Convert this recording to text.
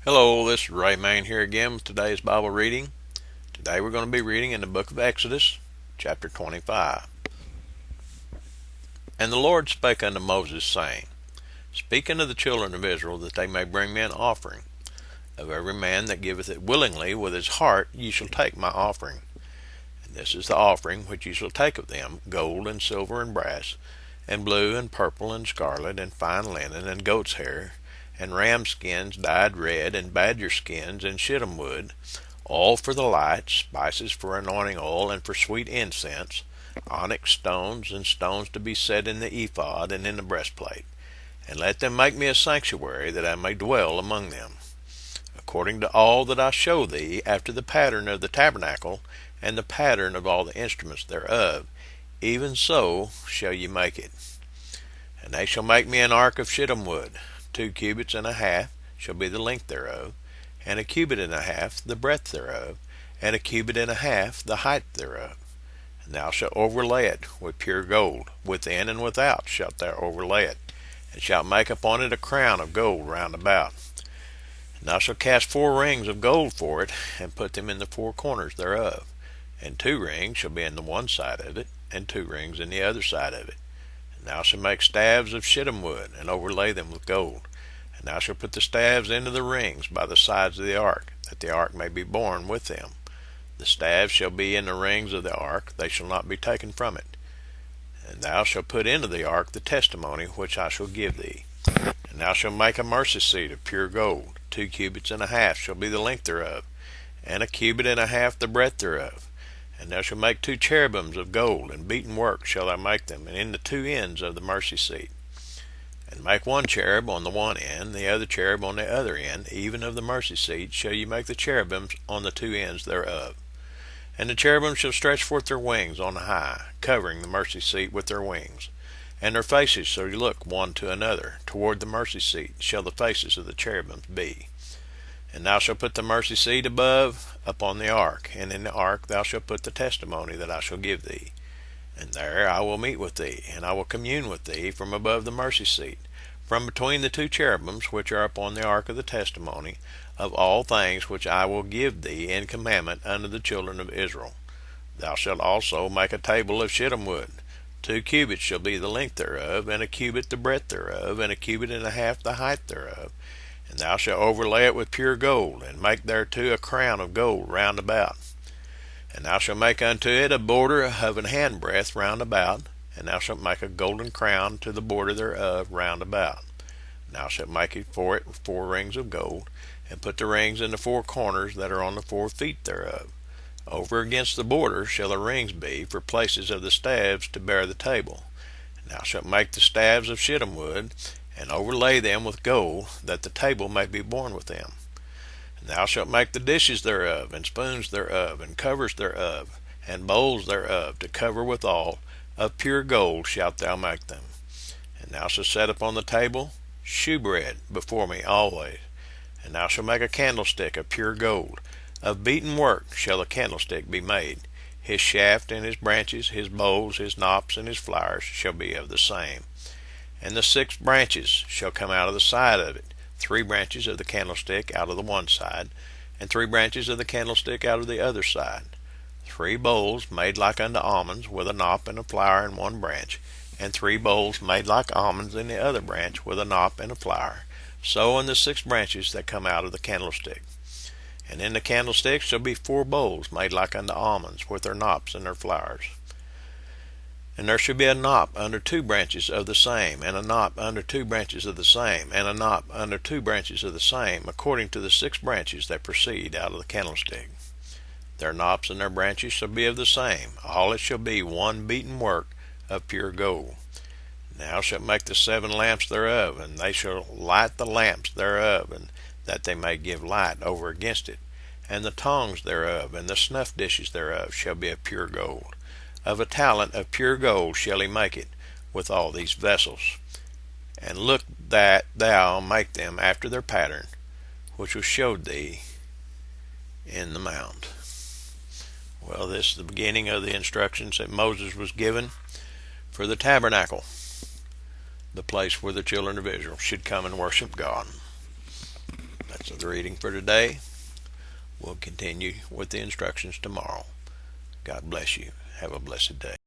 Hello, this is Ray Main here again with today's Bible reading. Today we're going to be reading in the book of Exodus, chapter 25. And the Lord spake unto Moses, saying, Speak unto the children of Israel, that they may bring me an offering. Of every man that giveth it willingly with his heart ye shall take my offering. And this is the offering which ye shall take of them, gold and silver and brass, and blue and purple and scarlet, and fine linen, and goat's hair, and ram skins dyed red, and badger skins, and shittim wood, all for the light, spices for anointing oil, and for sweet incense, onyx stones, and stones to be set in the ephod and in the breastplate. And let them make me a sanctuary, that I may dwell among them, according to all that I show thee, after the pattern of the tabernacle, and the pattern of all the instruments thereof, even so shall ye make it. And they shall make me an ark of shittim wood. 2 cubits and a half shall be the length thereof, and a cubit and a half the breadth thereof, and a cubit and a half the height thereof. And thou shalt overlay it with pure gold, within and without shalt thou overlay it, and shalt make upon it a crown of gold round about. And thou shalt cast 4 rings of gold for it, and put them in the 4 corners thereof. And 2 rings shall be in the one side of it, and 2 rings in the other side of it. And thou shalt make staves of shittim wood, and overlay them with gold. And thou shalt put the staves into the rings by the sides of the ark, that the ark may be borne with them. The staves shall be in the rings of the ark, they shall not be taken from it. And thou shalt put into the ark the testimony which I shall give thee. And thou shalt make a mercy seat of pure gold. 2 cubits and a half shall be the length thereof, and a cubit and a half the breadth thereof. And thou shalt make 2 cherubims of gold, and beaten work shall thou make them, and in the 2 ends of the mercy seat. And make 1 cherub on the one end, the other cherub on the other end, even of the mercy seat shall ye make the cherubims on the 2 ends thereof. And the cherubims shall stretch forth their wings on high, covering the mercy seat with their wings. And their faces shall look one to another. Toward the mercy seat shall the faces of the cherubims be. And thou shalt put the mercy seat above upon the ark, and in the ark thou shalt put the testimony that I shall give thee. And there I will meet with thee, and I will commune with thee from above the mercy seat, from between the 2 cherubims which are upon the ark of the testimony, of all things which I will give thee in commandment unto the children of Israel. Thou shalt also make a table of shittim wood. 2 cubits shall be the length thereof, and a cubit the breadth thereof, and a cubit and a half the height thereof. And thou shalt overlay it with pure gold, and make thereto a crown of gold round about. And thou shalt make unto it a border of an handbreadth round about, and thou shalt make a golden crown to the border thereof round about. And thou shalt make it for it with 4 rings of gold, and put the rings in the 4 corners that are on the 4 feet thereof. Over against the border shall the rings be for places of the staves to bear the table. And thou shalt make the staves of shittim wood, and overlay them with gold, that the table may be borne with them. And thou shalt make the dishes thereof, and spoons thereof, and covers thereof, and bowls thereof, to cover withal, of pure gold shalt thou make them. And thou shalt set upon the table shewbread before me always. And thou shalt make a candlestick of pure gold. Of beaten work shall the candlestick be made. His shaft and his branches, his bowls, his knops, and his flowers shall be of the same. And the 6 branches shall come out of the side of it, 3 branches of the candlestick out of the one side, and 3 branches of the candlestick out of the other side. 3 bowls made like unto almonds, with a knop and a flower in one branch, and 3 bowls made like almonds in the other branch, with a knop and a flower. So in the 6 branches that come out of the candlestick. And in the candlestick shall be 4 bowls made like unto almonds, with their knops and their flowers. And there shall be a knop under 2 branches of the same, and a knop under 2 branches of the same, and a knop under 2 branches of the same, according to the 6 branches that proceed out of the candlestick. Their knops and their branches shall be of the same. All it shall be 1 beaten work of pure gold. And thou shalt make the 7 lamps thereof, and they shall light the lamps thereof, and that they may give light over against it. And the tongs thereof, and the snuff dishes thereof, shall be of pure gold. Of a talent of pure gold shall he make it, with all these vessels. And look that thou make them after their pattern, which was showed thee in the mount. Well, this is the beginning of the instructions that Moses was given for the tabernacle, the place where the children of Israel should come and worship God. That's So the reading for today. We'll continue with the instructions tomorrow. God bless you. Have a blessed day.